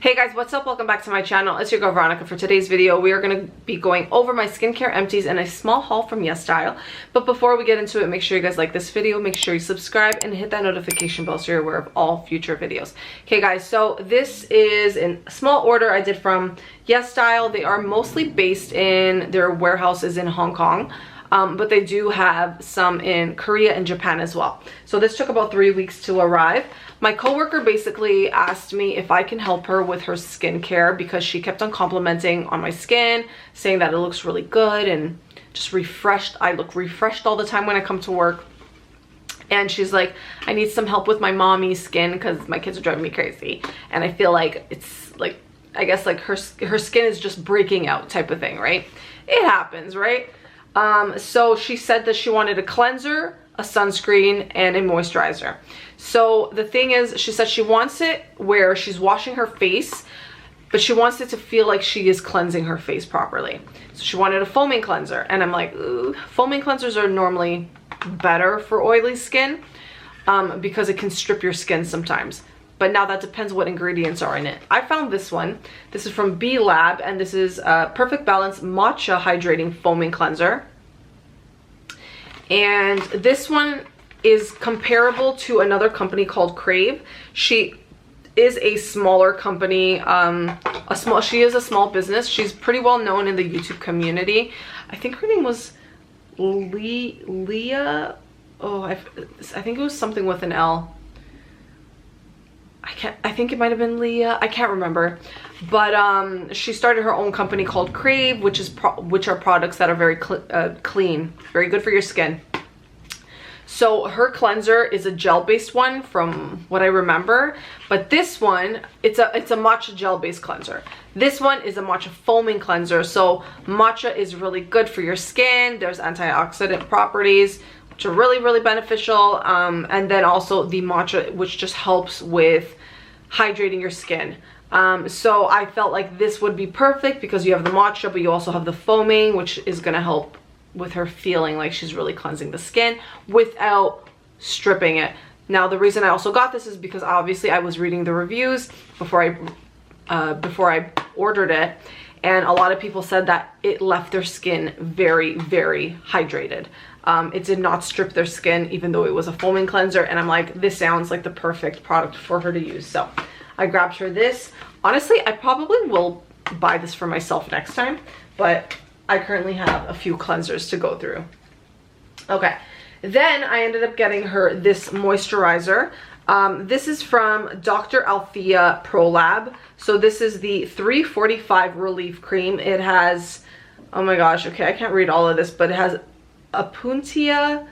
Hey guys, what's up? Welcome back to my channel. It's your girl Veronica. For today's video, we are going to be going over my skincare empties and a small haul from yesstyle. But before we get into it, make sure you guys like this video, make sure you subscribe and hit that notification bell so you're aware of all future videos. Okay guys, so this is in a small order I did from yesstyle. They are mostly based in, their warehouse is in Hong Kong. But they do have some in Korea and Japan as well. So this took about 3 weeks to arrive. My coworker basically asked me if I can help her with her skincare because she kept on complimenting on my skin, saying that it looks really good and just refreshed. I look refreshed all the time when I come to work. And she's like, I need some help with my mommy skin because my kids are driving me crazy. And I feel like it's like, I guess like her skin is just breaking out type of thing, right? It happens, right? So she said that she wanted a cleanser, a sunscreen, and a moisturizer. So the thing is, she said she wants it where she's washing her face, but she wants it to feel like she is cleansing her face properly. So she wanted a foaming cleanser, and I'm like, ooh, foaming cleansers are normally better for oily skin because it can strip your skin sometimes. But now that depends what ingredients are in it. I found this one. This is from B Lab, and this is Perfect Balance Matcha Hydrating Foaming Cleanser. And this one is comparable to another company called Crave. She is a smaller company, she is a small business. She's pretty well known in the YouTube community. I think her name was Leah. Oh, I think it was something with an L. I think it might have been Leah. I can't remember. But she started her own company called Crave, which are products that are very clean, very good for your skin. So her cleanser is a gel-based one from what I remember. But this one, it's a matcha gel-based cleanser. This one is a matcha foaming cleanser. So matcha is really good for your skin. There's antioxidant properties, which are really, really beneficial. And then also the matcha, which just helps with hydrating your skin. So I felt like this would be perfect because you have the matcha, but you also have the foaming, which is gonna help with her feeling like she's really cleansing the skin without stripping it. Now, the reason I also got this is because obviously I was reading the reviews before I ordered it. And a lot of people said that it left their skin very, very hydrated. It did not strip their skin, even though it was a foaming cleanser. And I'm like, this sounds like the perfect product for her to use. So I grabbed her this. Honestly, I probably will buy this for myself next time, but I currently have a few cleansers to go through. Okay, then I ended up getting her this moisturizer. This is from Dr. Althea Pro Lab. So this is the 345 Relief Cream. It has, oh my gosh, okay, I can't read all of this, but it has Opuntia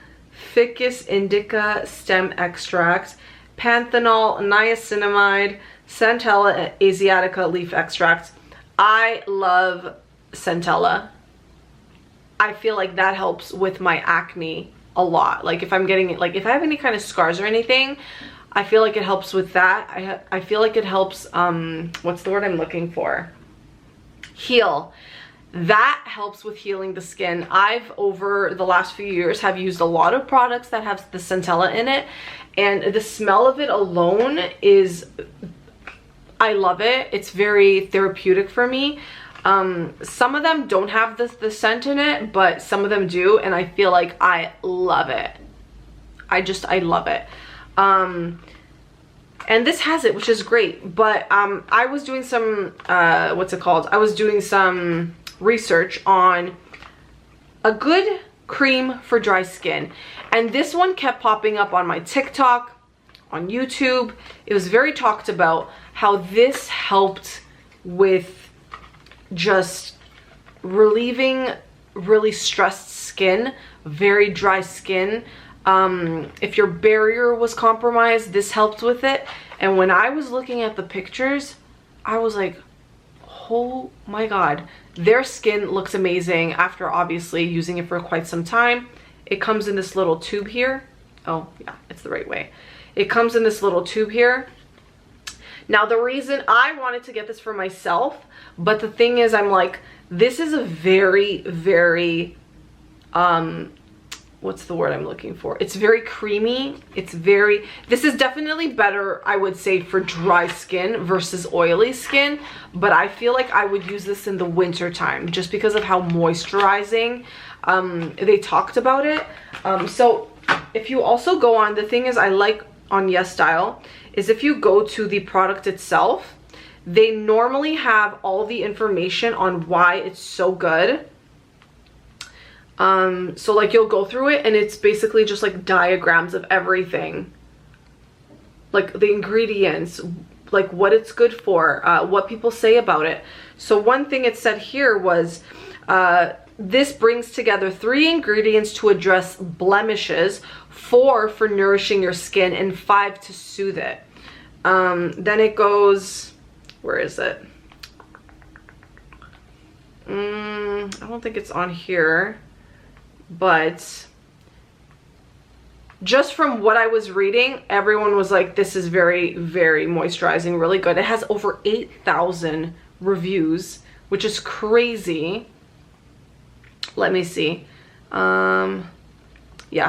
Ficus Indica Stem Extract, Panthenol, Niacinamide, Centella Asiatica Leaf Extract. I love Centella. I feel like that helps with my acne a lot. Like if I'm getting, like if I have any kind of scars or anything, I feel like it helps with that. I feel like it helps, what's the word I'm looking for? Heal. That helps with healing the skin. I've, over the last few years, have used a lot of products that have the Centella in it. And the smell of it alone is, I love it. It's very therapeutic for me. Some of them don't have the scent in it, but some of them do. And I feel like I love it. I love it. And this has it, which is great. But I was doing some, what's it called? I was doing some research on a good cream for dry skin. And this one kept popping up on my TikTok, on YouTube. It was very talked about how this helped with just relieving really stressed skin, very dry skin. If your barrier was compromised, this helped with it. And when I was looking at the pictures, I was like, oh my god, their skin looks amazing after obviously using it for quite some time. It comes in this little tube here. Oh yeah, it's the right way. It comes in this little tube here. Now the reason I wanted to get this for myself, but the thing is, I'm like, this is a very, very what's the word I'm looking for? It's very creamy. This is definitely better, I would say, for dry skin versus oily skin, but I feel like I would use this in the winter time just because of how moisturizing they talked about it. So if you also go on, the thing is I like on yesstyle is if you go to the product itself, they normally have all the information on why it's so good. So like you'll go through it and it's basically just like diagrams of everything, like the ingredients, like what it's good for, what people say about it. So one thing it said here was this brings together 3 ingredients to address blemishes, 4 for nourishing your skin, and 5 to soothe it. Then it goes, where is it? I don't think it's on here. But just from what I was reading, everyone was like, this is very, very moisturizing, really good. It has over 8,000 reviews, which is crazy. Let me see. Yeah,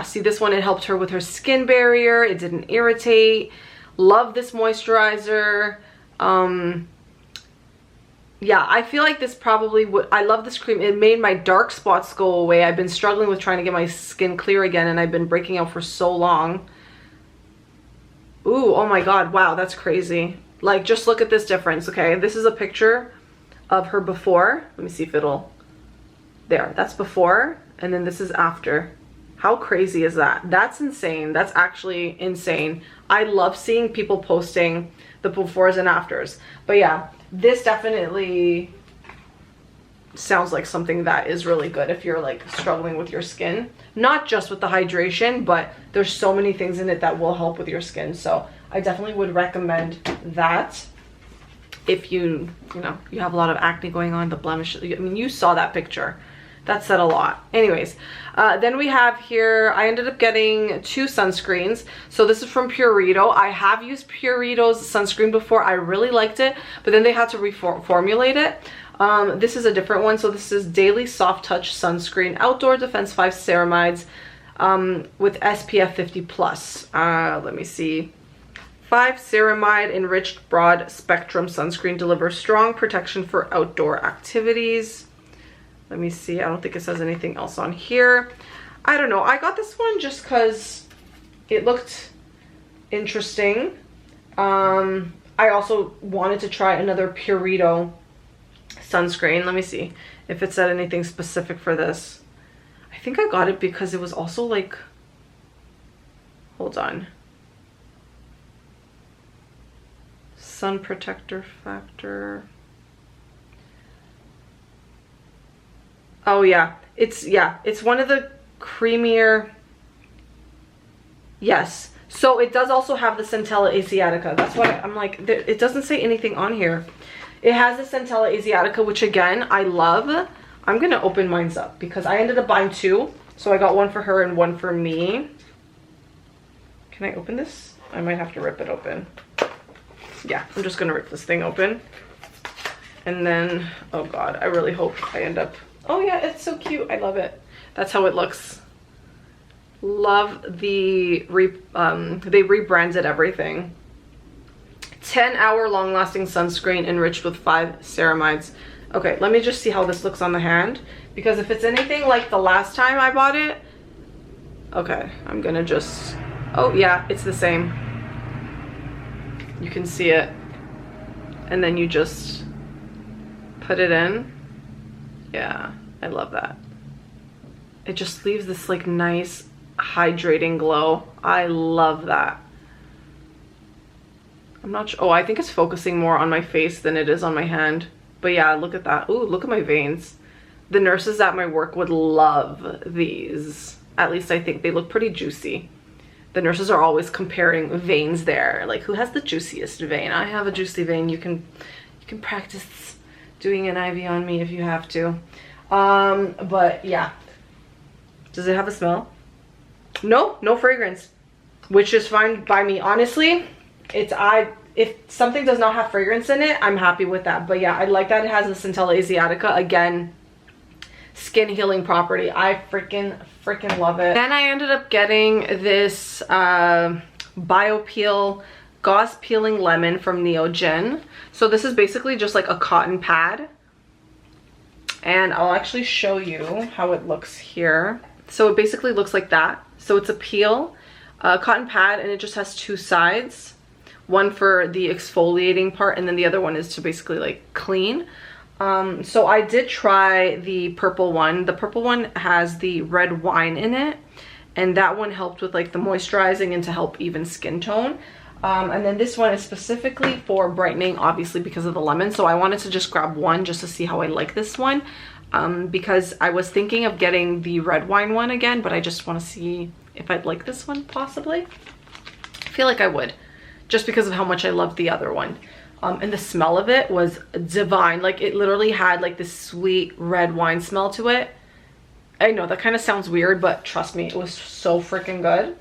see this one, it helped her with her skin barrier. It didn't irritate. Love this moisturizer. Yeah, I feel like this probably would, I love this cream. It made my dark spots go away. I've been struggling with trying to get my skin clear again, and I've been breaking out for so long. Ooh, oh my God, wow, that's crazy. Like, just look at this difference, okay? This is a picture of her before. Let me see if it'll, there, that's before, and then this is after. How crazy is that? That's insane. That's actually insane. I love seeing people posting the befores and afters. But yeah, this definitely sounds like something that is really good if you're like struggling with your skin. Not just with the hydration, but there's so many things in it that will help with your skin. So I definitely would recommend that if you know, you have a lot of acne going on, the blemishes. I mean, you saw that picture. That said a lot. Anyways, then we have here, I ended up getting 2 sunscreens. So this is from Purito. I have used Purito's sunscreen before. I really liked it, but then they had to reformulate it. This is a different one. So this is Daily Soft Touch Sunscreen Outdoor Defense 5 Ceramides with SPF 50 plus. Let me see. 5 ceramide enriched broad spectrum sunscreen delivers strong protection for outdoor activities. Let me see. I don't think it says anything else on here. I don't know. I got this one just because it looked interesting. I also wanted to try another Purito sunscreen. Let me see if it said anything specific for this. I think I got it because it was also like, hold on. Sun protector factor. Oh yeah, it's one of the creamier. Yes, so it does also have the Centella Asiatica. That's what I'm like, it doesn't say anything on here. It has the Centella Asiatica, which again, I love. I'm gonna open mine up because I ended up buying 2. So I got one for her and one for me. Can I open this? I might have to rip it open. Yeah, I'm just gonna rip this thing open. And then, oh God, I really hope I end up, oh yeah, it's so cute. I love it. That's how it looks. Love the, they rebranded everything. 10-hour long-lasting sunscreen enriched with 5 ceramides. Okay, let me just see how this looks on the hand. Because if it's anything like the last time I bought it, okay, I'm gonna just, oh yeah, it's the same. You can see it. And then you just put it in. Yeah, I love that. It just leaves this like nice hydrating glow. I love that. I'm not sure. Oh, I think it's focusing more on my face than it is on my hand. But yeah, look at that. Ooh, look at my veins. The nurses at my work would love these. At least I think they look pretty juicy. The nurses are always comparing veins there. Like, who has the juiciest vein? I have a juicy vein. You can practice doing an IV on me if you have to. But yeah. Does it have a smell? No, no fragrance, which is fine by me. Honestly, if something does not have fragrance in it, I'm happy with that. But yeah, I like that it has a Centella Asiatica. Again, skin healing property. I freaking love it. Then I ended up getting this BioPeel Gauze Peeling Lemon from Neogen. So this is basically just like a cotton pad. And I'll actually show you how it looks here. So it basically looks like that. So it's a peel, cotton pad, and it just has two sides. One for the exfoliating part, and then the other one is to basically like clean. So I did try the purple one. The purple one has the red wine in it, and that one helped with like the moisturizing and to help even skin tone. And then this one is specifically for brightening, obviously because of the lemon. So I wanted to just grab one just to see how I like this one, because I was thinking of getting the red wine one again, but I just want to see if I'd like this one possibly. I feel like I would, just because of how much I loved the other one. And the smell of it was divine. Like it literally had like this sweet red wine smell to it. I know that kind of sounds weird, but trust me, it was so freaking good.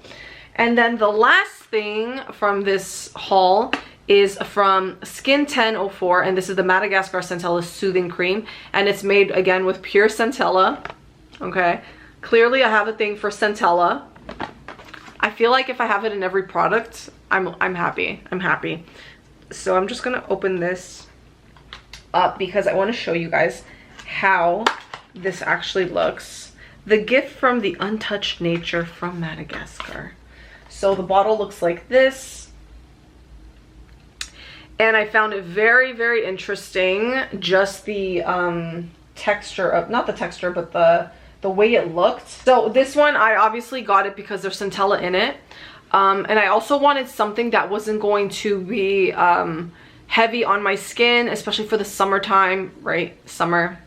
And then the last thing from this haul is from Skin 1004, and this is the Madagascar Centella Soothing Cream, and it's made again with pure centella. Okay, clearly I have a thing for centella. I feel like if I have it in every product, I'm happy. I'm happy. So I'm just gonna open this up because I want to show you guys how this actually looks. The gift from the untouched nature from Madagascar. So the bottle looks like this, and I found it very interesting, just the texture of, not the texture, but the way it looked. So this one, I obviously got it because there's centella in it, and I also wanted something that wasn't going to be heavy on my skin, especially for the summertime, right? Summer.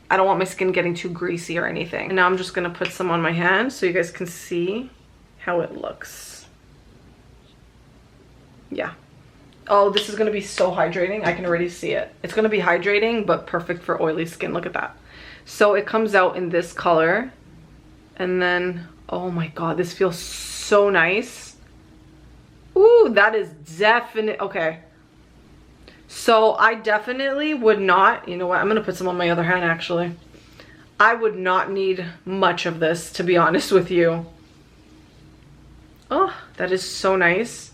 I don't want my skin getting too greasy or anything. And now I'm just gonna put some on my hand so you guys can see how it looks. Yeah. Oh, this is gonna be so hydrating. I can already see it. It's gonna be hydrating, but perfect for oily skin. Look at that. So it comes out in this color. And then, oh my God, this feels so nice. Ooh, that is definite. Okay. So I definitely would not, you know what? I'm gonna put some on my other hand actually. I would not need much of this, to be honest with you. Oh, that is so nice.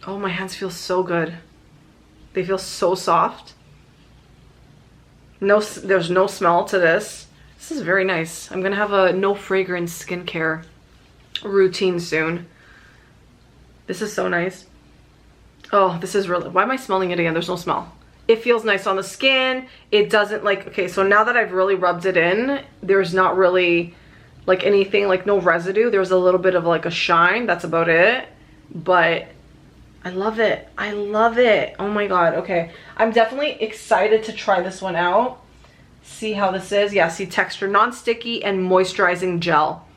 Oh, my hands feel so good. They feel so soft. No, there's no smell to this. This is very nice. I'm gonna have a no fragrance skincare routine soon. This is so nice. Oh, this is really, why am I smelling it again? There's no smell. It feels nice on the skin. It doesn't like, okay, so now that I've really rubbed it in, there's not really like anything, like no residue. There's a little bit of like a shine, that's about it. But I love it. I love it. Oh my God. Okay. I'm definitely excited to try this one out. See how this is. Yeah, see texture, non-sticky and moisturizing gel.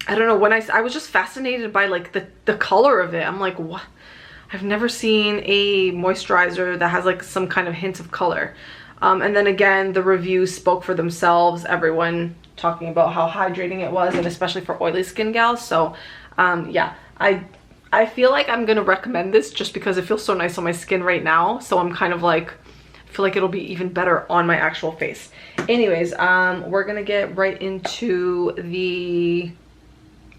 I don't know, when I was just fascinated by like the color of it. I'm like, what? I've never seen a moisturizer that has like some kind of hint of color. And then again, the reviews spoke for themselves. Everyone talking about how hydrating it was, and especially for oily skin gals. So yeah, I feel like I'm gonna recommend this just because it feels so nice on my skin right now. So I'm kind of like, I feel like it'll be even better on my actual face. Anyways, we're gonna get right into the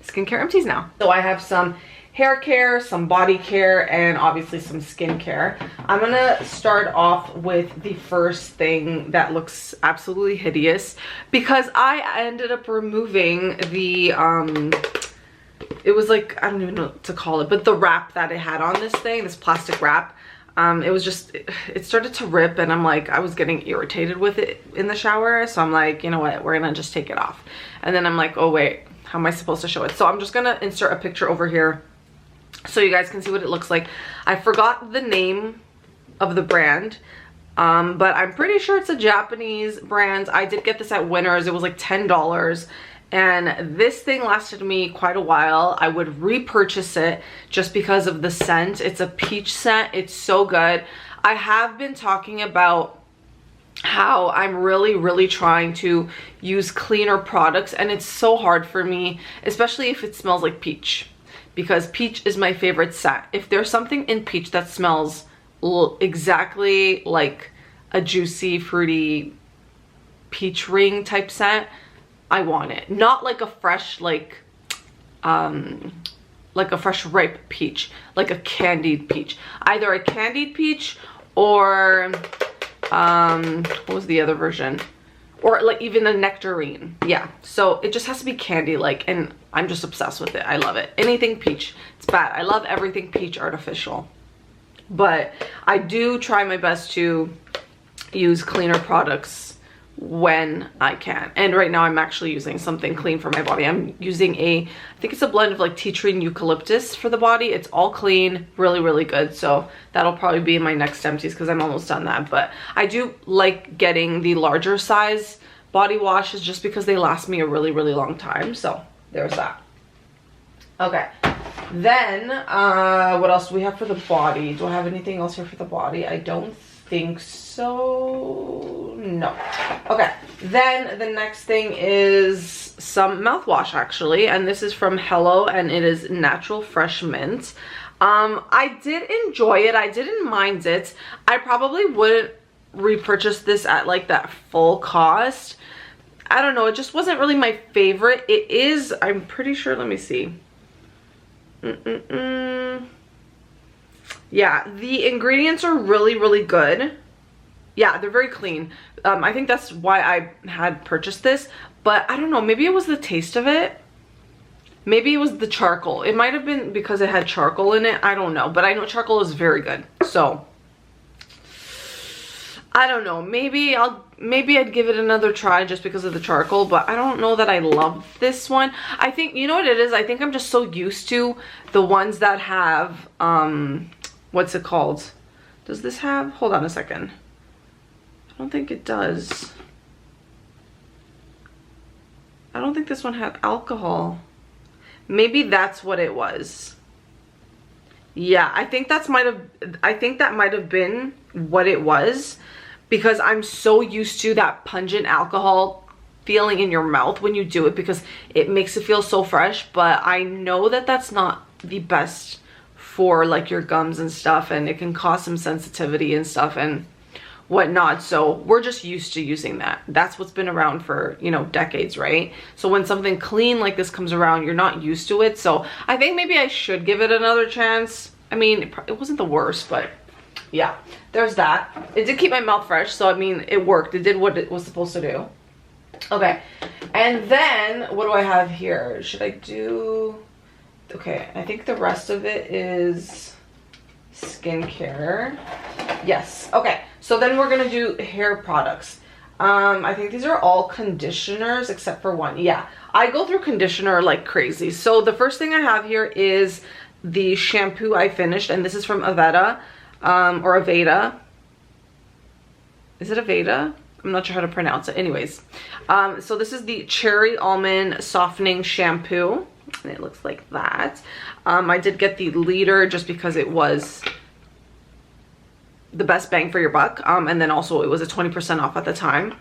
skincare empties now. So I have some hair care, some body care, and obviously some skincare. I'm gonna start off with the first thing that looks absolutely hideous because I ended up removing the it was like, I don't even know what to call it, but the wrap that it had on this thing, this plastic wrap, it was just, it started to rip, and I'm like, I was getting irritated with it in the shower, so I'm like, you know what, we're gonna just take it off. And then I'm like, oh wait, how am I supposed to show it? So I'm just gonna insert a picture over here so you guys can see what it looks like. I forgot the name of the brand, but I'm pretty sure it's a Japanese brand. I did get this at Winners. It was like $10, and this thing lasted me quite a while. I would repurchase it just because of the scent. It's a peach scent. It's so good. I have been talking about how I'm really trying to use cleaner products, and it's so hard for me, especially if it smells like peach, because peach is my favorite scent. If there's something in peach that smells exactly like a juicy, fruity peach ring type scent, I want it. Not like a fresh, like a fresh ripe peach, like a candied peach. Either a candied peach or what was the other version? Or like even a nectarine. Yeah, so it just has to be candy like, and I'm just obsessed with it. I love it. Anything peach, it's bad. I love everything peach artificial. But I do try my best to use cleaner products when I can. And right now I'm actually using something clean for my body. I'm using I think it's a blend of like tea tree and eucalyptus for the body. It's all clean, really, really good. So that'll probably be in my next empties because I'm almost done that. But I do like getting the larger size body washes just because they last me a really, really long time. So there's that. Okay. Then what else do we have for the body? Do I have anything else here for the body? I don't think so. No. Okay, then the next thing is some mouthwash actually, and this is from Hello, and it is natural fresh mint. I did enjoy it. I didn't mind it. I probably wouldn't repurchase this at like that full cost. I don't know, it just wasn't really my favorite. It is, I'm pretty sure, let me see. Yeah, the ingredients are really, really good. Yeah, they're very clean. I think that's why I had purchased this, but I don't know, maybe it was the taste of it. Maybe it was the charcoal. It might have been because it had charcoal in it. I don't know, but I know charcoal is very good. So I don't know, maybe I'd give it another try just because of the charcoal, but I don't know that I love this one. I think, you know what it is? I think I'm just so used to the ones that have, what's it called? Does this have, hold on a second. I don't think it does. I don't think this one had alcohol. Maybe that's what it was. Yeah, I think that might have been what it was, because I'm so used to that pungent alcohol feeling in your mouth when you do it because it makes it feel so fresh. But I know that that's not the best for like your gums and stuff, and it can cause some sensitivity and stuff and whatnot. So we're just used to using that. That's what's been around for, you know, decades, right? So when something clean like this comes around, you're not used to it. So I think maybe I should give it another chance. I mean, it wasn't the worst, but yeah, there's that. It did keep my mouth fresh, so I mean, it worked. It did what it was supposed to do. Okay, and then what do I have here? Should I do... Okay, I think the rest of it is skincare. Yes, okay. So then we're gonna do hair products. I think these are all conditioners except for one. Yeah, I go through conditioner like crazy. So the first thing I have here is the shampoo I finished, and this is from Aveda, or Aveda. Is it Aveda? I'm not sure how to pronounce it. Anyways, so this is the Cherry Almond Softening Shampoo, and it looks like that. I did get the liter just because it was the best bang for your buck, and then also it was a 20% off at the time.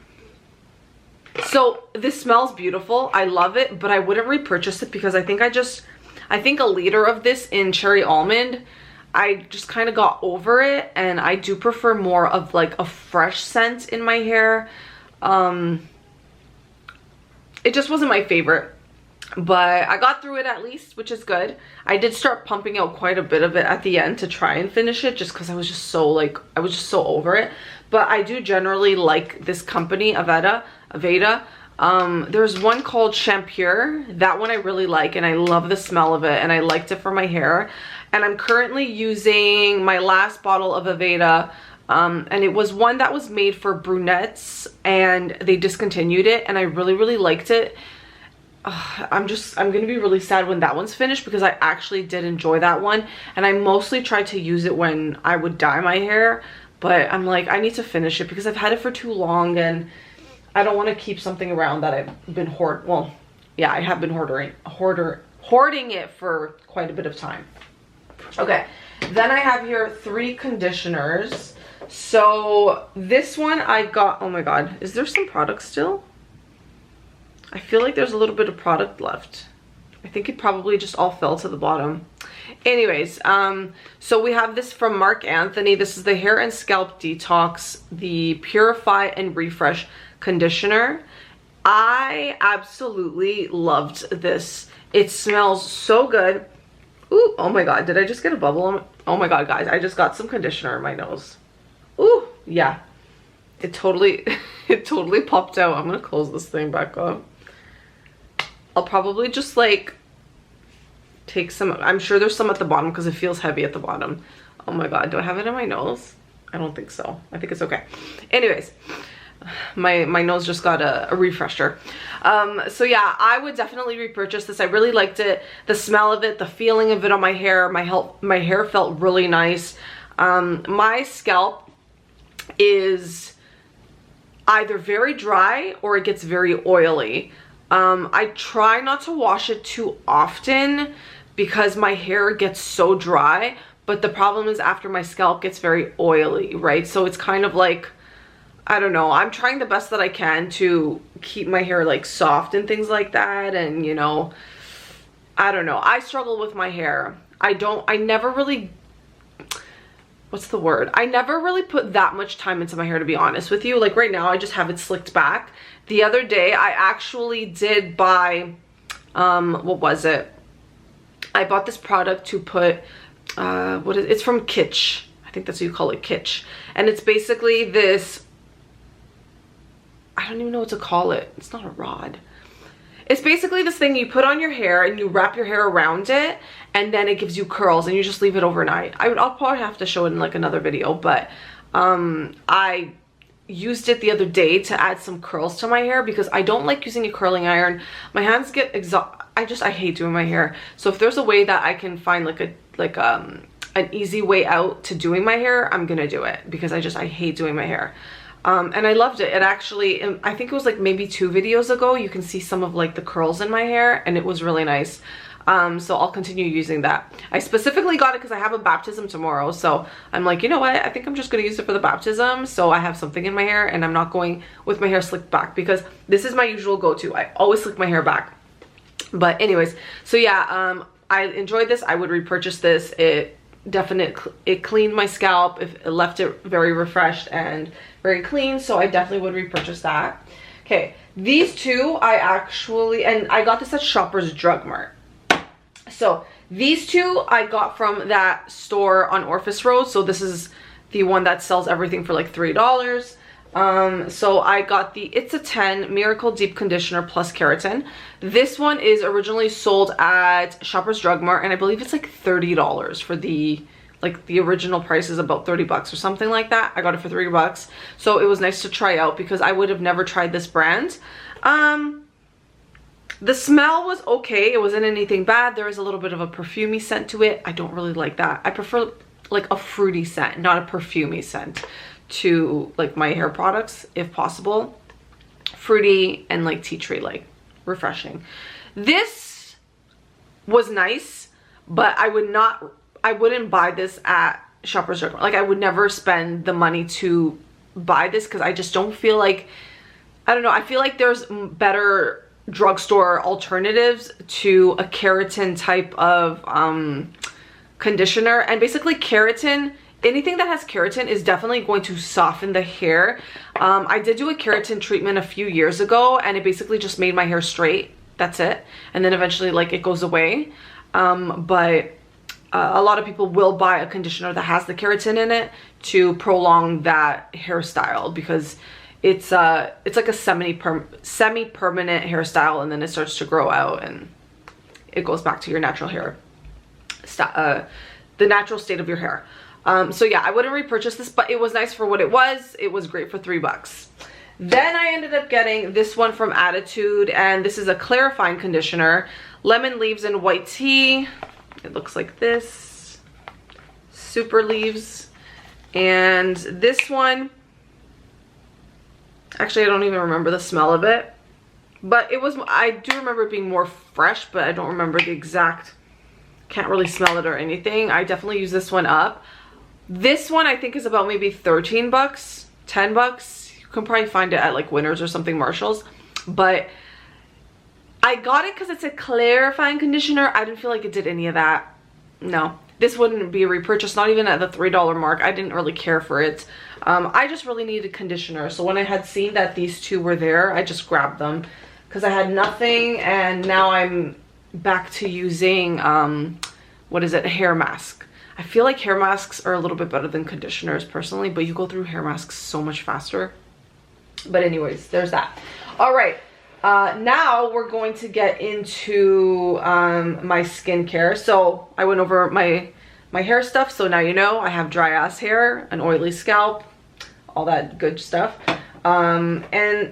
So this smells beautiful. I love it, but I wouldn't repurchase it because I think a liter of this in Cherry Almond, I just kind of got over it, and I do prefer more of like a fresh scent in my hair. It just wasn't my favorite, but I got through it at least, which is good. I did start pumping out quite a bit of it at the end to try and finish it, just because I was just so like, I was just so over it. But I do generally like this company, Aveda. There's one called Shampure. That one I really like, and I love the smell of it, and I liked it for my hair. And I'm currently using my last bottle of Aveda, and it was one that was made for brunettes, and they discontinued it, and I really, really liked it. I'm gonna be really sad when that one's finished because I actually did enjoy that one, and I mostly tried to use it when I would dye my hair, but I'm like, I need to finish it because I've had it for too long, and I don't want to keep something around that I've been I have been hoarding it for quite a bit of time. Okay, then I have here 3 conditioners. So this one I got, oh my god, is there some product still? I feel like there's a little bit of product left. I think it probably just all fell to the bottom. Anyways, so we have this from Marc Anthony. This is the Hair and Scalp Detox, the Purify and Refresh Conditioner. I absolutely loved this. It smells so good. Ooh, oh my god, did I just get a bubble? Oh my god, guys, I just got some conditioner in my nose. Ooh, yeah. It totally, it totally popped out. I'm gonna close this thing back up. I'll probably just like take some, I'm sure there's some at the bottom because it feels heavy at the bottom. Oh my god, do I have it in my nose? I don't think so. I think it's okay. Anyways, my nose just got a refresher. So yeah, I would definitely repurchase this. I really liked it. The smell of it, the feeling of it on my hair. My hair felt really nice. My scalp is either very dry or it gets very oily. I try not to wash it too often because my hair gets so dry, but the problem is after my scalp gets very oily, right? So it's kind of like, I don't know, I'm trying the best that I can to keep my hair like soft and things like that, and you know, I don't know, I struggle with my hair. I never really, what's the word? I never really put that much time into my hair, to be honest with you. Like right now, I just have it slicked back. The other day, I actually did buy, what was it? I bought this product to put, it's from Kitsch. I think that's what you call it, Kitsch. And it's basically this, I don't even know what to call it. It's not a rod. It's basically this thing you put on your hair and you wrap your hair around it, and then it gives you curls and you just leave it overnight. I'll probably have to show it in like another video, but I used it the other day to add some curls to my hair because I don't like using a curling iron. My hands get I hate doing my hair. So if there's a way that I can find an easy way out to doing my hair, I'm gonna do it because I hate doing my hair. And I loved it. It actually, I think it was like maybe 2 videos ago, you can see some of like the curls in my hair, and it was really nice. So I'll continue using that. I specifically got it because I have a baptism tomorrow, so I'm like, you know what, I think I'm just gonna use it for the baptism, so I have something in my hair and I'm not going with my hair slicked back because this is my usual go-to. I always slick my hair back. But anyways, so yeah, I enjoyed this. I would repurchase this. It cleaned my scalp. It left it very refreshed and very clean, so I definitely would repurchase that. Okay, these two and I got this at Shoppers Drug Mart. So these two I got from that store on Orpheus Road. So this is the one that sells everything for like $3. So I got the It's a 10 Miracle Deep Conditioner Plus Keratin. This one is originally sold at Shoppers Drug Mart, and I believe it's like $30 for the original price is about 30 bucks or something like that. I got it for $3. So it was nice to try out because I would have never tried this brand. The smell was okay. It wasn't anything bad. There is a little bit of a perfumey scent to it. I don't really like that. I prefer like a fruity scent, not a perfumey scent to like my hair products if possible. Fruity and like tea tree, like refreshing. This was nice, but I wouldn't buy this at Shoppers Drug Mart. Like I would never spend the money to buy this because I just don't feel like, I don't know, I feel like there's better drugstore alternatives to a keratin type of conditioner. And basically keratin, anything that has keratin is definitely going to soften the hair. I did do a keratin treatment a few years ago, and it basically just made my hair straight. That's it. And then eventually like it goes away. But a lot of people will buy a conditioner that has the keratin in it to prolong that hairstyle because it's like a semi-permanent hairstyle, and then it starts to grow out and it goes back to your natural hair, the natural state of your hair. So yeah, I wouldn't repurchase this, but it was nice for what it was. It was great for $3. Then I ended up getting this one from Attitude, and this is a clarifying conditioner, lemon leaves and white tea. It looks like this, super leaves. And this one, actually I don't even remember the smell of it, but I do remember it being more fresh, but I don't remember the exact, can't really smell it or anything. I definitely use this one up. This one I think is about maybe 13 bucks, 10 bucks. You can probably find it at like Winners or something, Marshalls. But I got it because it's a clarifying conditioner. I didn't feel like it did any of that. No, this wouldn't be a repurchase, not even at the $3 mark. I didn't really care for it. I just really needed conditioner. So when I had seen that these two were there, I just grabbed them because I had nothing, and now I'm back to using, what is it, a hair mask. I feel like hair masks are a little bit better than conditioners personally, but you go through hair masks so much faster. But anyways, there's that. All right. Now we're going to get into my skincare. So I went over my hair stuff. So now you know I have dry ass hair, an oily scalp, all that good stuff. And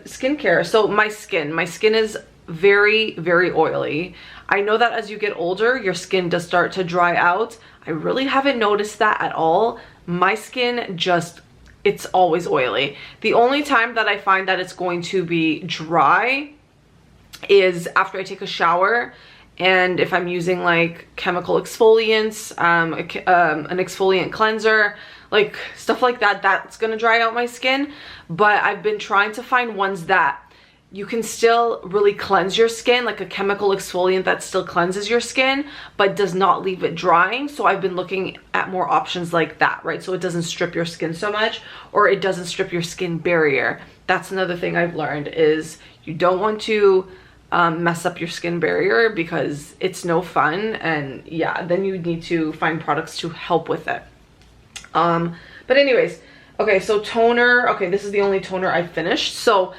skincare. So my skin is very, very oily. I know that as you get older, your skin does start to dry out. I really haven't noticed that at all. My skin just, it's always oily. The only time that I find that it's going to be dry is after I take a shower, and if I'm using like chemical exfoliants, an exfoliant cleanser, like stuff like that, that's gonna dry out my skin. But I've been trying to find ones that you can still really cleanse your skin, like a chemical exfoliant that still cleanses your skin but does not leave it drying. So I've been looking at more options like that, right? So it doesn't strip your skin so much, or it doesn't strip your skin barrier. That's another thing I've learned, is you don't want to mess up your skin barrier because it's no fun. And yeah, then you need to find products to help with it. But anyways, okay, so toner. Okay, this is the only toner I finished. So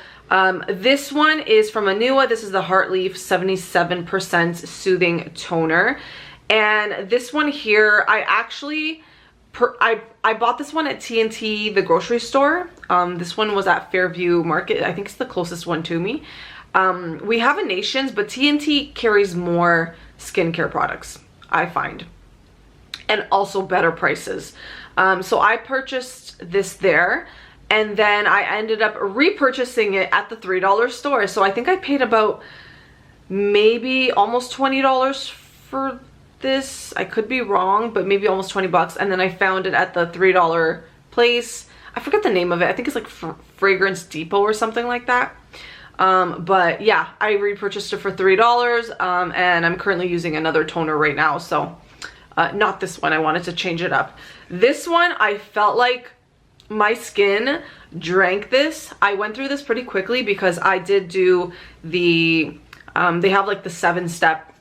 this one is from Anua. This is the Heartleaf 77% Soothing Toner. And this one here, I actually, I bought this one at TNT, the grocery store. This one was at Fairview Market. I think it's the closest one to me. We have a Nations, but TNT carries more skincare products, I find, and also better prices. So I purchased this there, and then I ended up repurchasing it at the $3 store. So I think I paid about maybe almost $20 for this. I could be wrong, but maybe almost 20 bucks. And then I found it at the $3 place. I forget the name of it. I think it's like Fragrance Depot or something like that. But yeah, I repurchased it for $3, and I'm currently using another toner right now. So not this one. I wanted to change it up. This one, I felt like my skin drank this. I went through this pretty quickly because I did do the, they have like the 7-step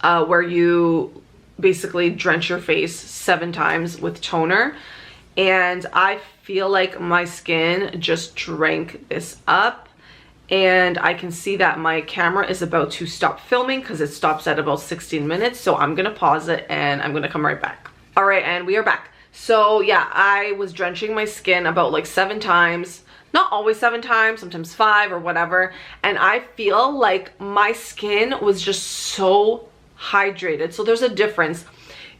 where you basically drench your face 7 times with toner. And I feel like my skin just drank this up. And I can see that my camera is about to stop filming because it stops at about 16 minutes. So I'm going to pause it and I'm going to come right back. All right, and we are back. So yeah, I was drenching my skin about like 7 times. Not always 7 times, sometimes 5 or whatever. And I feel like my skin was just so hydrated. So there's a difference.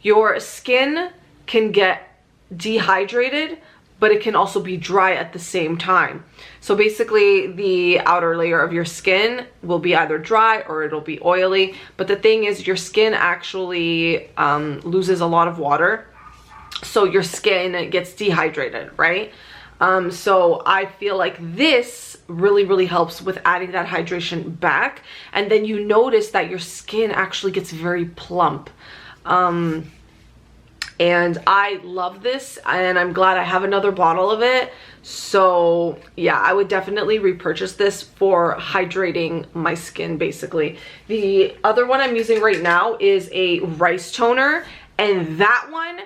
Your skin can get dehydrated, but it can also be dry at the same time. So basically the outer layer of your skin will be either dry or it'll be oily. But the thing is, your skin actually loses a lot of water. So your skin gets dehydrated, right? So I feel like this really, really helps with adding that hydration back. And then you notice that your skin actually gets very plump. And I love this, and I'm glad I have another bottle of it. So yeah, I would definitely repurchase this for hydrating my skin, basically. The other one I'm using right now is a rice toner, and that one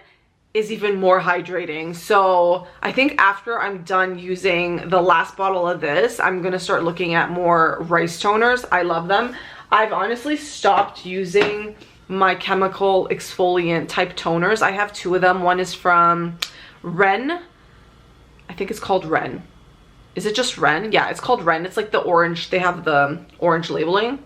is even more hydrating. So I think after I'm done using the last bottle of this, I'm gonna start looking at more rice toners. I love them. I've honestly stopped using my chemical exfoliant type toners. I have 2 of them. One is from Ren. I think it's called Ren. Is it just Ren? Yeah, it's called Ren. It's like the orange. They have the orange labeling.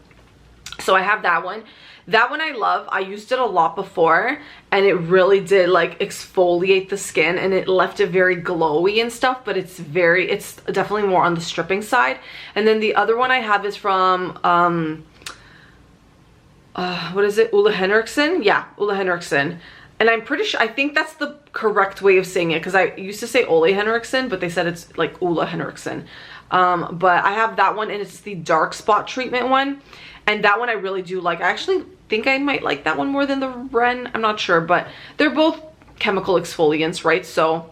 So I have that one. That one I love. I used it a lot before, and it really did like exfoliate the skin, and it left it very glowy and stuff, but it's definitely more on the stripping side. And then the other one I have is from what is it? Ole Henriksen? Yeah, Ole Henriksen. And I'm pretty sure, I think that's the correct way of saying it, because I used to say Ole Henriksen, but they said it's like Ole Henriksen. But I have that one, and it's the dark spot treatment one. And that one I really do like. I actually think I might like that one more than the Ren. I'm not sure, but they're both chemical exfoliants, right? So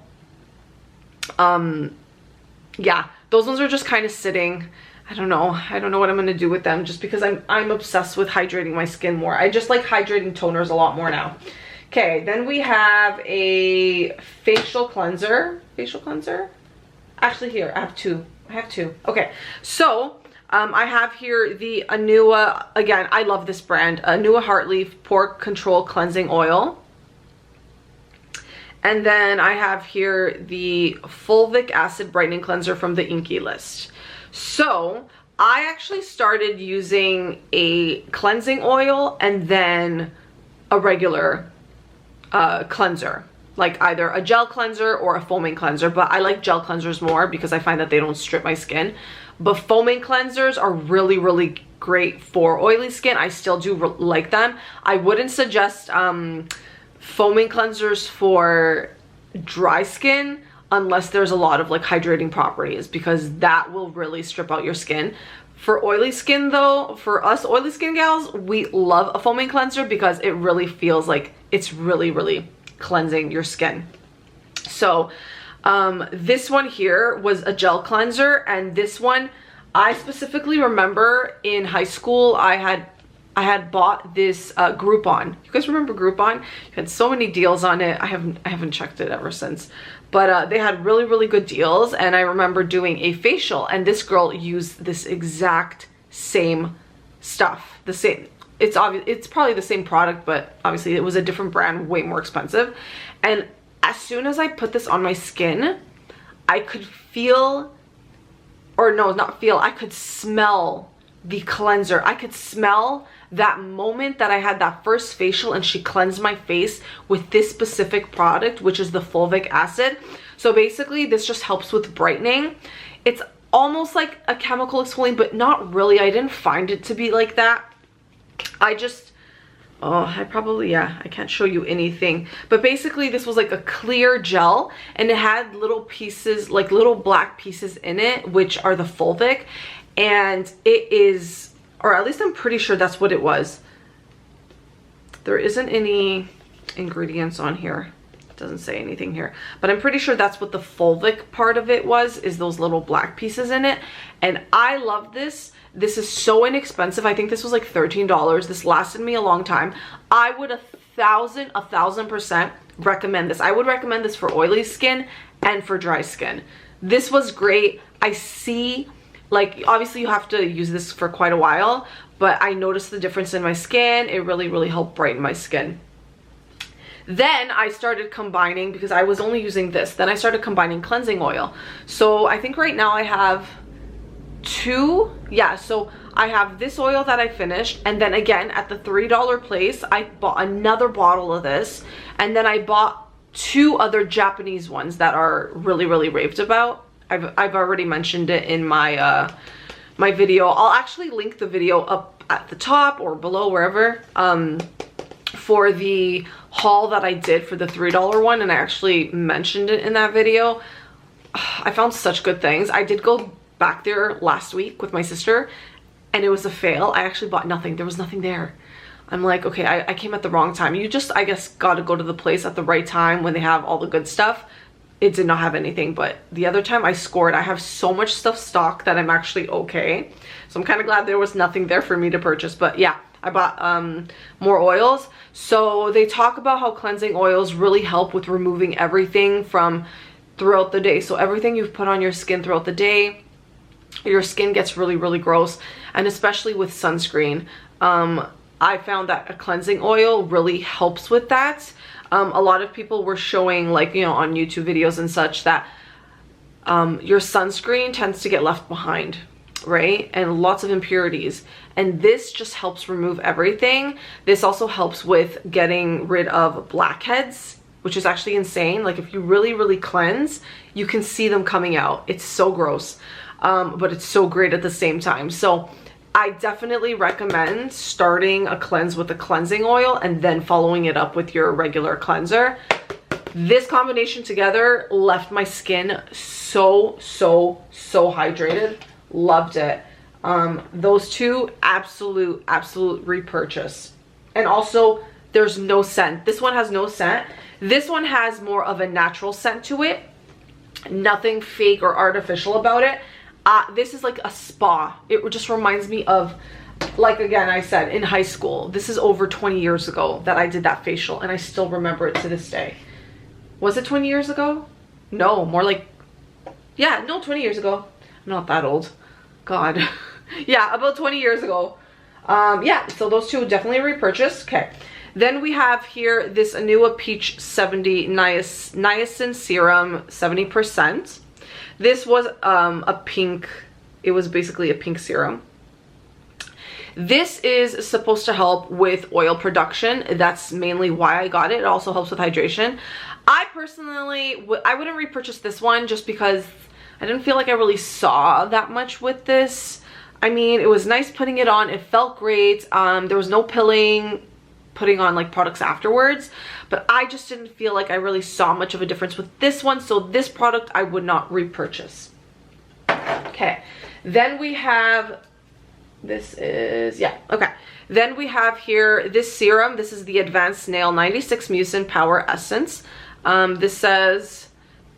yeah, those ones are just kind of sitting. I don't know what I'm gonna do with them, just because I'm obsessed with hydrating my skin more. I just like hydrating toners a lot more now. Okay, then we have a facial cleanser. Actually, here I have two. Okay, so I have here the Anua. Again, I love this brand, Anua Heartleaf Pore Control Cleansing Oil. And then I have here the Fulvic Acid Brightening Cleanser from the Inky List. So I actually started using a cleansing oil and then a regular cleanser, like either a gel cleanser or a foaming cleanser, but I like gel cleansers more because I find that they don't strip my skin. But foaming cleansers are really, really great for oily skin. I still do like them. I wouldn't suggest foaming cleansers for dry skin unless there's a lot of like hydrating properties, because that will really strip out your skin. For oily skin though, for us oily skin gals, we love a foaming cleanser because it really feels like it's really, really cleansing your skin. So this one here was a gel cleanser, and this one I specifically remember in high school I had bought this Groupon. You guys remember Groupon? You had so many deals on it. I haven't checked it ever since, but they had really, really good deals. And I remember doing a facial, and this girl used this exact same stuff. The same. It's obvious. It's probably the same product, but obviously it was a different brand, way more expensive. And as soon as I put this on my skin, I could feel, or no, not feel. I could smell the cleanser. I could smell that moment that I had that first facial and she cleansed my face with this specific product, which is the fulvic acid. So basically this just helps with brightening. It's almost like a chemical exfoliant, but not really. I didn't find it to be like that. I can't show you anything, but basically this was like a clear gel, and it had little pieces, like little black pieces in it, which are the fulvic. And it is, or at least I'm pretty sure that's what it was. There isn't any ingredients on here. It doesn't say anything here, but I'm pretty sure that's what the fulvic part of it was, is those little black pieces in it. And I love this. This is so inexpensive. I think this was like $13. This lasted me a long time. I would 1,000% recommend this. I would recommend this for oily skin and for dry skin. This was great. I see, like, obviously you have to use this for quite a while, but I noticed the difference in my skin. It really, really helped brighten my skin. Then I started combining, because I was only using this, then I started combining cleansing oil. So I think right now I have two. Yeah, so I have this oil that I finished, and then again at the $3 place I bought another bottle of this, and then I bought two other Japanese ones that are really, really raved about. I've already mentioned it in my my video. I'll actually link the video up at the top or below, wherever, for the haul that I did for the $3 one, and I actually mentioned it in that video. I found such good things. I did go back there last week with my sister, and it was a fail. I actually bought nothing. There was nothing there. I'm like, okay, I came at the wrong time. You just, I guess, got to go to the place at the right time when they have all the good stuff. It did not have anything, but the other time I scored. I have so much stuff stocked that I'm actually okay. So I'm kind of glad there was nothing there for me to purchase. But yeah, I bought more oils. So they talk about how cleansing oils really help with removing everything from throughout the day. So everything you've put on your skin throughout the day, your skin gets really, really gross. And especially with sunscreen, I found that a cleansing oil really helps with that. A lot of people were showing, like, you know, on YouTube videos and such, that your sunscreen tends to get left behind, right? And lots of impurities. And this just helps remove everything. This also helps with getting rid of blackheads, which is actually insane. Like, if you really, really cleanse, you can see them coming out. It's so gross, but it's so great at the same time. So I definitely recommend starting a cleanse with a cleansing oil and then following it up with your regular cleanser. This combination together left my skin so hydrated. Loved it. Those two, absolute repurchase. And also, there's no scent. This one has no scent. This one has more of a natural scent to it. Nothing fake or artificial about it. This is like a spa. It just reminds me of, like, again, I said, in high school. This is over 20 years ago that I did that facial, and I still remember it to this day. Was it 20 years ago? No, more like, yeah, no, 20 years ago. I'm not that old. God. Yeah, about 20 years ago. Yeah, so those two definitely repurchased. Okay. Then we have here this Anua Peach 70 Niacin Serum 70%. This was a pink, it was basically a pink serum. This is supposed to help with oil production. That's mainly why I got it. It also helps with hydration. I personally, I wouldn't repurchase this one just because I didn't feel like I really saw that much with this. I mean, it was nice putting it on. It felt great. There was no pilling putting on like products afterwards, but I just didn't feel like I really saw much of a difference with this one. So this product I would not repurchase. Okay. Then we have, this is, yeah, okay. Then we have here this serum. This is the Advanced Nail 96 Mucin Power Essence. This says,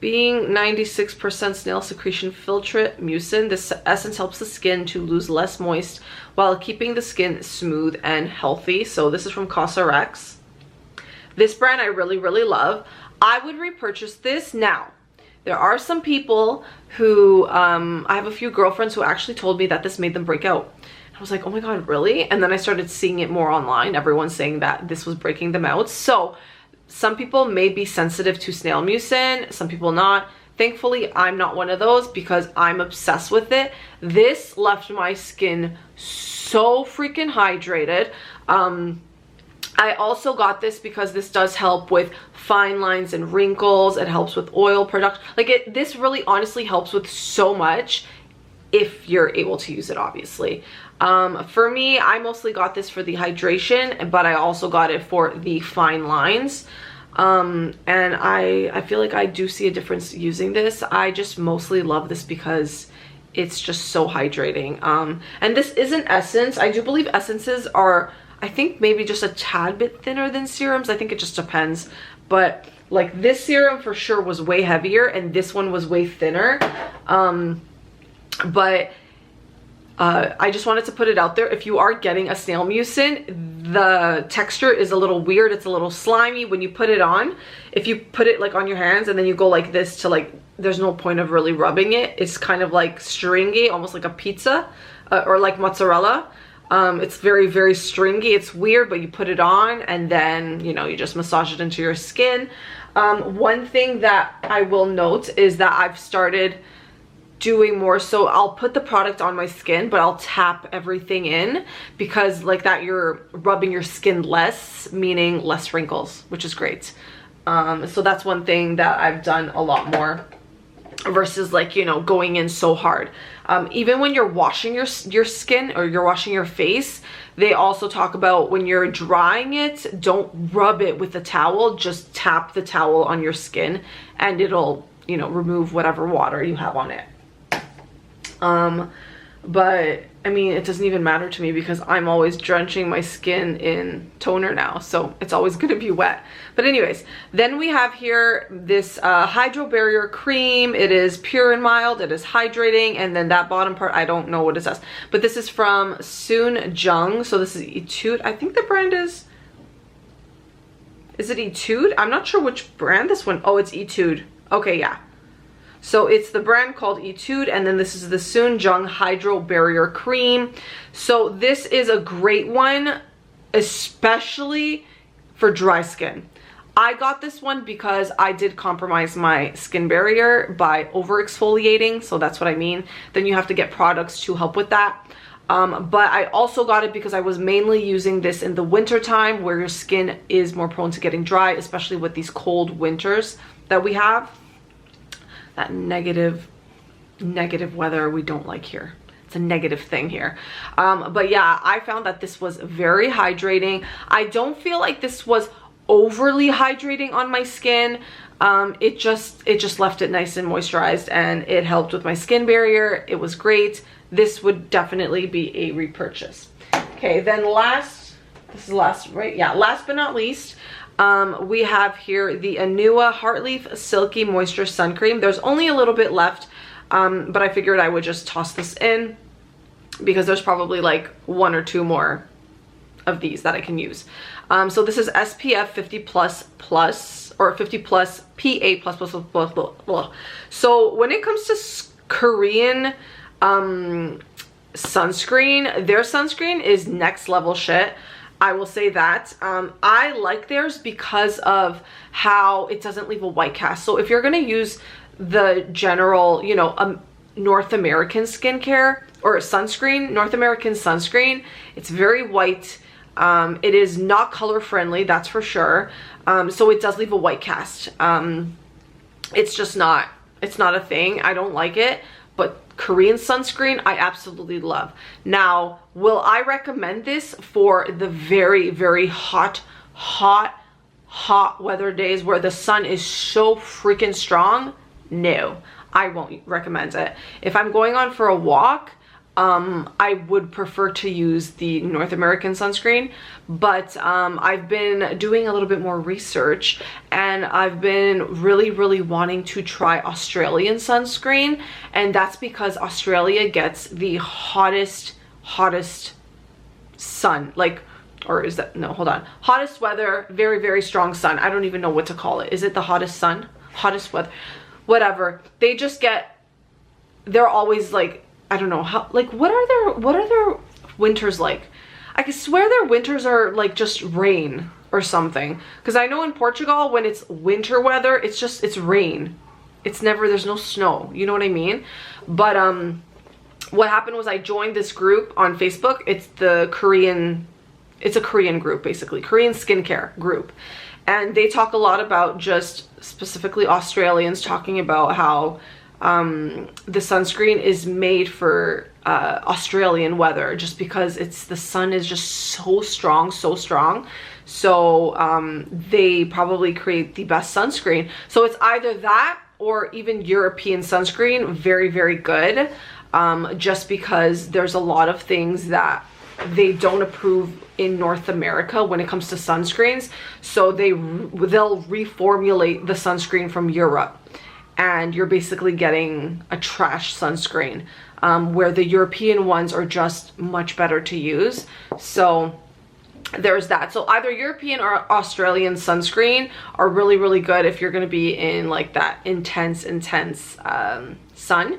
being 96% snail secretion filtrate mucin, this essence helps the skin to lose less moist while keeping the skin smooth and healthy. So this is from CosRx. This brand I really love. I would repurchase this. Now, there are some people who, I have a few girlfriends who actually told me that this made them break out. I was like, oh my god, really? And then I started seeing it more online. Everyone's saying that this was breaking them out. So some people may be sensitive to snail mucin, some people not. Thankfully, I'm not one of those because I'm obsessed with it. This left my skin so freaking hydrated. I also got this because this does help with fine lines and wrinkles. It helps with oil production. Like, this really honestly helps with so much if you're able to use it, obviously. For me, I mostly got this for the hydration, but I also got it for the fine lines. And I feel like I do see a difference using this. I just mostly love this because it's just so hydrating. And this is an essence. I do believe essences are, I think, maybe just a tad bit thinner than serums. I think it just depends. But like, this serum for sure was way heavier and this one was way thinner. But I just wanted to put it out there. If you are getting a snail mucin, the texture is a little weird. It's a little slimy when you put it on. If you put it like on your hands and then you go like this to, like, there's no point of really rubbing it. It's kind of like stringy, almost like a pizza, or like mozzarella. It's very stringy. It's weird, but you put it on and then, you know, you just massage it into your skin. One thing that I will note is that I've started doing more, so I'll put the product on my skin, but I'll tap everything in, because like that you're rubbing your skin less, meaning less wrinkles, which is great. So that's one thing that I've done a lot more versus, like, you know, going in so hard. Even when you're washing your skin or you're washing your face, they also talk about when you're drying it, don't rub it with a towel, just tap the towel on your skin and it'll, you know, remove whatever water you have on it. But I mean, it doesn't even matter to me because I'm always drenching my skin in toner now, so it's always gonna be wet. But anyways, then we have here this hydro barrier cream. It is pure and mild, it is hydrating, and then that bottom part, I don't know what it says, but this is from Soon Jung. So this is Etude. I think the brand is it Etude? I'm not sure which brand this one. Oh, it's Etude. Okay, yeah. So it's the brand called Etude, and then this is the Soon Jung Hydro Barrier Cream. So this is a great one, especially for dry skin. I got this one because I did compromise my skin barrier by over exfoliating, so that's what I mean. Then you have to get products to help with that. But I also got it because I was mainly using this in the winter time where your skin is more prone to getting dry, especially with these cold winters that we have. That negative weather we don't like here. It's a negative thing here. But yeah, I found that this was very hydrating. I don't feel like this was overly hydrating on my skin. It just left it nice and moisturized, and it helped with my skin barrier. It was great. This would definitely be a repurchase. Okay, then this is last, right? Yeah, last but not least, we have here the Anua Heartleaf Silky Moisture Sun Cream. There's only a little bit left, but I figured I would just toss this in because there's probably like 1 or 2 more of these that I can use. So this is SPF 50++, or 50+ PA+++++. So when it comes to Korean sunscreen, their sunscreen is next level shit. I will say that. I like theirs because of how it doesn't leave a white cast. So if you're gonna use the general, you know, North American skincare or sunscreen, North American sunscreen, it's very white. It is not color friendly, that's for sure. So it does leave a white cast. It's just not, it's not a thing. I don't like it, but Korean sunscreen I absolutely love. Now, will I recommend this for the very, very hot weather days where the sun is so freaking strong? No, I won't recommend it. If I'm going on for a walk, I would prefer to use the North American sunscreen, but I've been doing a little bit more research, and I've been really wanting to try Australian sunscreen, and that's because Australia gets the hottest sun, like, or is that, no, hold on, hottest weather, very strong sun. I don't even know what to call it. Is it the hottest sun? Hottest weather, whatever. They just get, they're always like, I don't know how, like, what are their winters like? I could swear their winters are like just rain or something, because I know in Portugal when it's winter weather, it's rain. It's never, there's no snow, you know what I mean? But what happened was I joined this group on Facebook. It's a Korean group, basically Korean skincare group, and they talk a lot about just specifically Australians, talking about how the sunscreen is made for Australian weather, just because the sun is just so strong. So they probably create the best sunscreen. So it's either that or even European sunscreen, very good, just because there's a lot of things that they don't approve in North America when it comes to sunscreens. So they'll reformulate the sunscreen from Europe, and you're basically getting a trash sunscreen, where the European ones are just much better to use. So there's that. So either European or Australian sunscreen are really good if you're going to be in like that intense sun.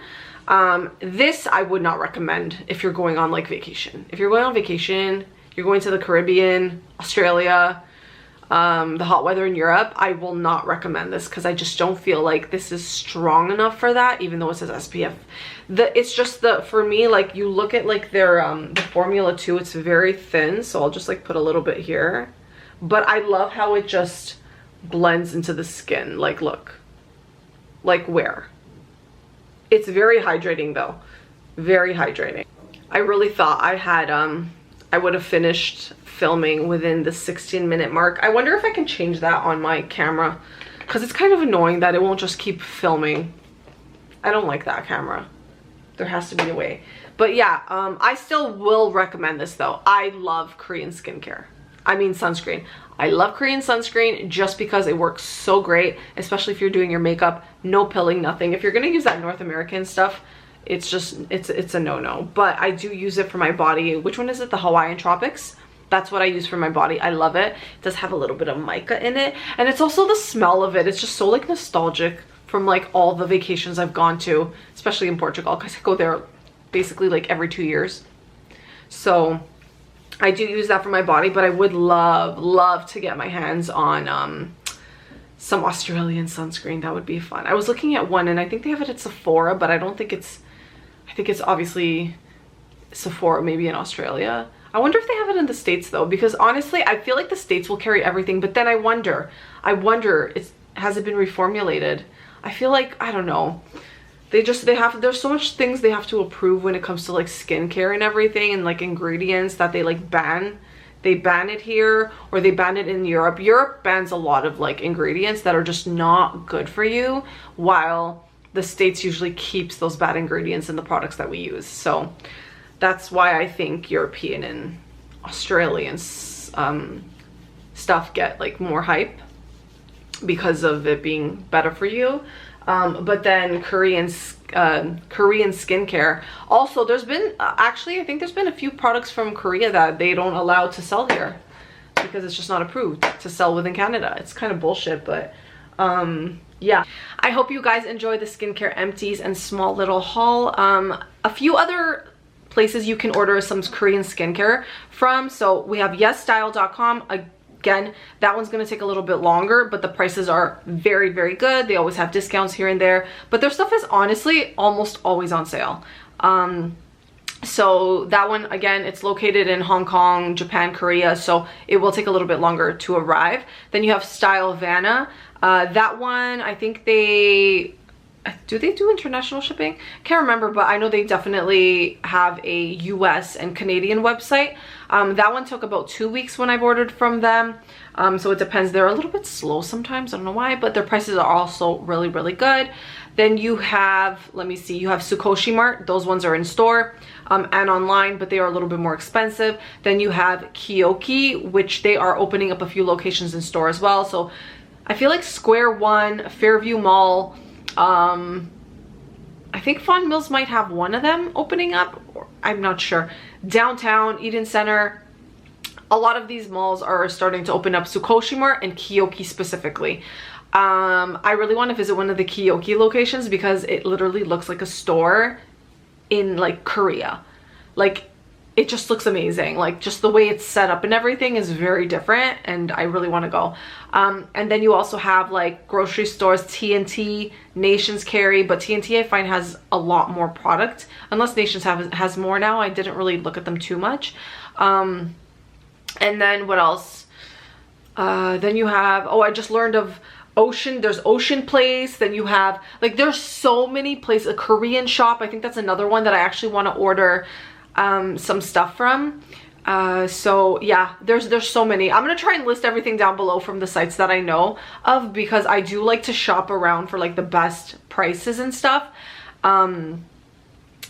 This I would not recommend if you're going on like vacation. If you're going on vacation, you're going to the Caribbean, Australia, the hot weather in Europe, I will not recommend this, because I just don't feel like this is strong enough for that, even though it says SPF. It's just for me, like, you look at like their the formula too, it's very thin, so I'll just like put a little bit here, but I love how it just blends into the skin. Like, look, like, where it's very hydrating though, very hydrating. I really thought I would have finished filming within the 16-minute mark. I wonder if I can change that on my camera, because it's kind of annoying that it won't just keep filming. I don't like that camera. There has to be a way. But yeah, I still will recommend this though. I love Korean skincare. I mean sunscreen. I love Korean sunscreen just because it works so great, especially if you're doing your makeup. No pilling, nothing. If you're gonna use that North American stuff, it's just, it's a no-no. But I do use it for my body. Which one is it? The Hawaiian Tropics. That's what I use for my body. I love it. It does have a little bit of mica in it, and it's also the smell of it. It's just so like nostalgic from like all the vacations I've gone to, especially in Portugal, because I go there basically like every 2 years. So I do use that for my body, but I would love to get my hands on some Australian sunscreen. That would be fun. I was looking at one, and I think they have it at Sephora, but I don't think it's, I think it's obviously Sephora maybe in Australia. I wonder if they have it in the States though, because honestly, I feel like the States will carry everything, but then I wonder, has it been reformulated? I feel like, I don't know. There's so much things they have to approve when it comes to like skincare and everything, and like ingredients that they like ban. they ban it here, or they ban it in Europe. Europe bans a lot of like ingredients that are just not good for you, while the States usually keeps those bad ingredients in the products that we use. So that's why I think European and Australian stuff get like more hype, because of it being better for you. But then Korean skincare. Also, there's been, actually, I think there's been a few products from Korea that they don't allow to sell here because it's just not approved to sell within Canada. It's kind of bullshit, but yeah. I hope you guys enjoy the skincare empties and small little haul. A few other places you can order some Korean skincare from. So we have yesstyle.com. Again, that one's going to take a little bit longer, but the prices are very, very good. They always have discounts here and there, but their stuff is honestly almost always on sale. So that one, again, it's located in Hong Kong, Japan, Korea, so it will take a little bit longer to arrive. Then you have stylevana. That one, I think do they do international shipping? Can't remember, but I know they definitely have a US and Canadian website. That one took about 2 weeks when I've ordered from them. So it depends. They're a little bit slow sometimes. I don't know why, but their prices are also really, really good. Then you have, let me see, you have Sukoshi Mart. Those ones are in store and online, but they are a little bit more expensive. Then you have Kiyoko, which they are opening up a few locations in store as well. So I feel like Square One, Fairview Mall, I think Fond Mills might have one of them opening up, or I'm not sure. Downtown, Eden Center, a lot of these malls are starting to open up Sukoshi Mart and Kiyoko specifically. I really want to visit one of the Kiyoko locations because it literally looks like a store in like Korea. Like, it just looks amazing. Like, just the way it's set up and everything is very different, and I really want to go. And then you also have like grocery stores, T&T, Nations carry, but T&T I find has a lot more product, unless Nations has more now. I didn't really look at them too much. And then what else? Then you have, oh, I just learned of there's Ocean Place. Then you have, like, there's so many places. A Korean shop, I think that's another one that I actually want to order some stuff from. So yeah, there's so many. I'm gonna try and list everything down below from the sites that I know of, because I do like to shop around for like the best prices and stuff.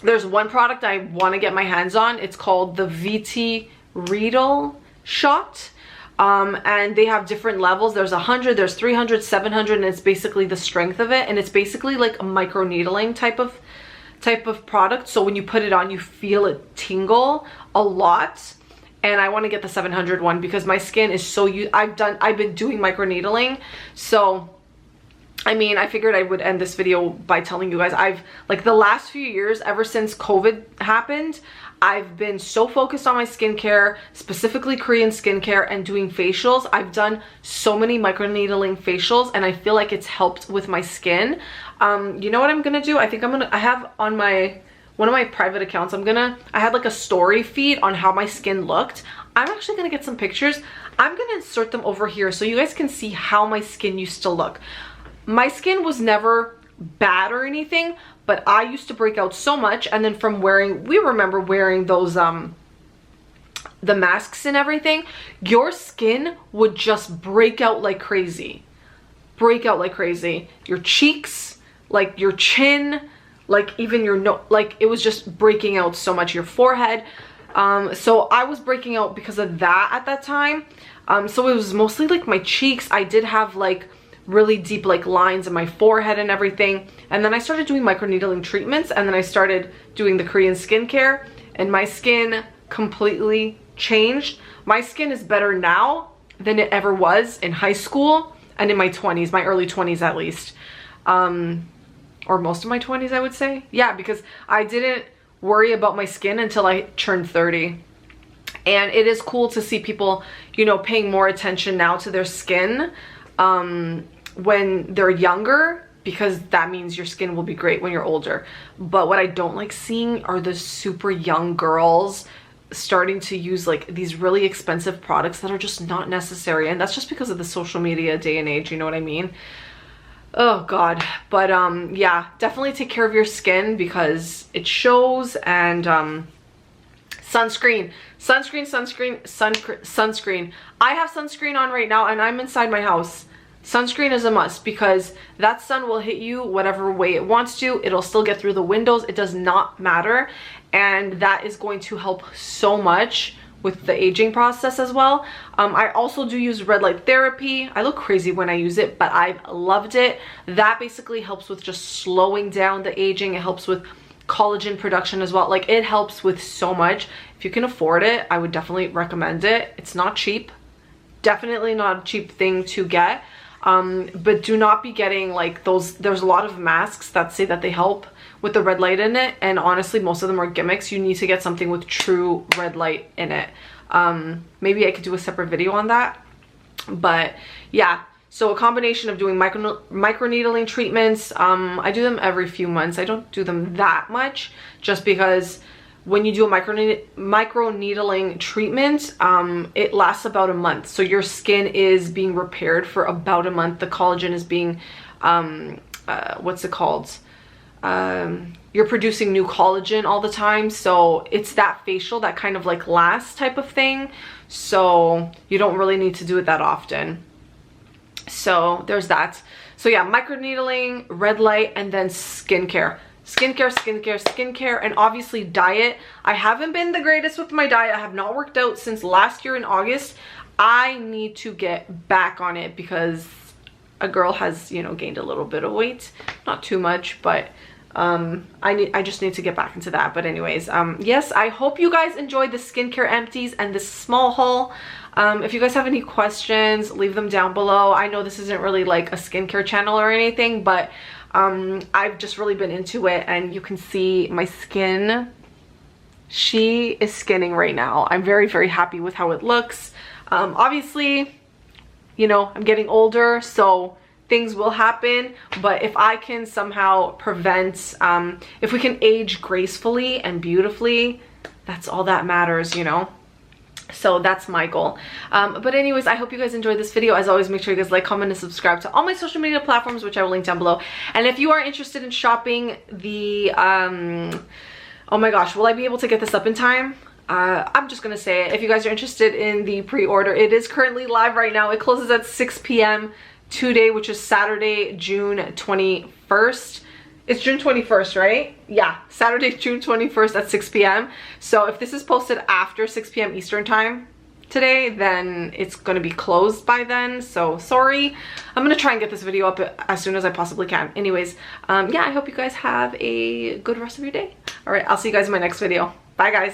There's one product I want to get my hands on. It's called the DT Riedel shot. And they have different levels. There's 100, there's 300, 700, and it's basically the strength of it, and it's basically like a micro needling type of product. So when you put it on, you feel it tingle a lot. And I want to get the 700 one because my skin is so I've been doing micro needling. So I mean, I figured I would end this video by telling you guys, I've, like, the last few years, ever since COVID happened, I've been so focused on my skincare, specifically Korean skincare, and doing facials. I've done so many microneedling facials, and I feel like it's helped with my skin. You know what I'm gonna do? I think I have on one of my private accounts, I had like a story feed on how my skin looked. I'm actually gonna get some pictures. I'm gonna insert them over here so you guys can see how my skin used to look. My skin was never bad or anything, but I used to break out so much, and then from we remember wearing those the masks and everything, your skin would just break out like crazy. Break out like crazy. Your cheeks, like your chin, like even your nose, like it was just breaking out so much. Your forehead. So I was breaking out because of that at that time. So it was mostly like my cheeks. I did have like really deep like lines in my forehead and everything, and then I started doing microneedling treatments, and then I started doing the Korean skincare, and my skin completely changed. My skin is better now than it ever was in high school and in my 20s, my early 20s at least, or most of my 20s, I would say. Yeah, because I didn't worry about my skin until I turned 30. And it is cool to see people, you know, paying more attention now to their skin when they're younger, because that means your skin will be great when you're older. But what I don't like seeing are the super young girls starting to use like these really expensive products that are just not necessary, and that's just because of the social media day and age, you know what I mean? Oh god. But yeah, definitely take care of your skin because it shows, and Sunscreen. Sunscreen. I have sunscreen on right now and I'm inside my house. Sunscreen is a must because that sun will hit you whatever way it wants to. It'll still get through the windows. It does not matter. And that is going to help so much with the aging process as well. I also do use red light therapy. I look crazy when I use it, but I've loved it. That basically helps with just slowing down the aging. It helps with collagen production as well. Like, it helps with so much. If you can afford it, I would definitely recommend it. It's not cheap. Definitely not a cheap thing to get. But do not be getting like those. There's a lot of masks that say that they help with the red light in it, and honestly most of them are gimmicks. You need to get something with true red light in it. Maybe I could do a separate video on that, but yeah. So a combination of doing micro needling treatments. I do them every few months. I don't do them that much just because when you do a micro needling treatment, it lasts about a month. So your skin is being repaired for about a month. The collagen is being, what's it called? You're producing new collagen all the time. So it's that facial that kind of like lasts type of thing. So you don't really need to do it that often. So there's that. So yeah, micro needling, red light, and then skincare. Skincare, and obviously diet. I haven't been the greatest with my diet. I have not worked out since last year in August. I need to get back on it because a girl has, you know, gained a little bit of weight. Not too much, but I just need to get back into that. But anyways, yes, I hope you guys enjoyed the skincare empties and this small haul. If you guys have any questions, leave them down below. I know this isn't really like a skincare channel or anything, but I've just really been into it, and you can see my skin. She is skinning right now. I'm very, very happy with how it looks. Obviously, you know, I'm getting older, so things will happen, but if I can somehow prevent, if we can age gracefully and beautifully, that's all that matters, you know? So that's my goal. But anyways, I hope you guys enjoyed this video. As always, make sure you guys like, comment, and subscribe to all my social media platforms, which I will link down below. And if you are interested in shopping the oh my gosh, will I be able to get this up in time? I'm just gonna say it. If you guys are interested in the pre-order, it is currently live right now. It closes at 6 p.m. today, which is Saturday, June 21st. It's June 21st, right? Yeah, Saturday, June 21st at 6 p.m. So if this is posted after 6 p.m. Eastern time today, then it's gonna be closed by then. So sorry. I'm gonna try and get this video up as soon as I possibly can. Anyways, yeah, I hope you guys have a good rest of your day. All right, I'll see you guys in my next video. Bye, guys.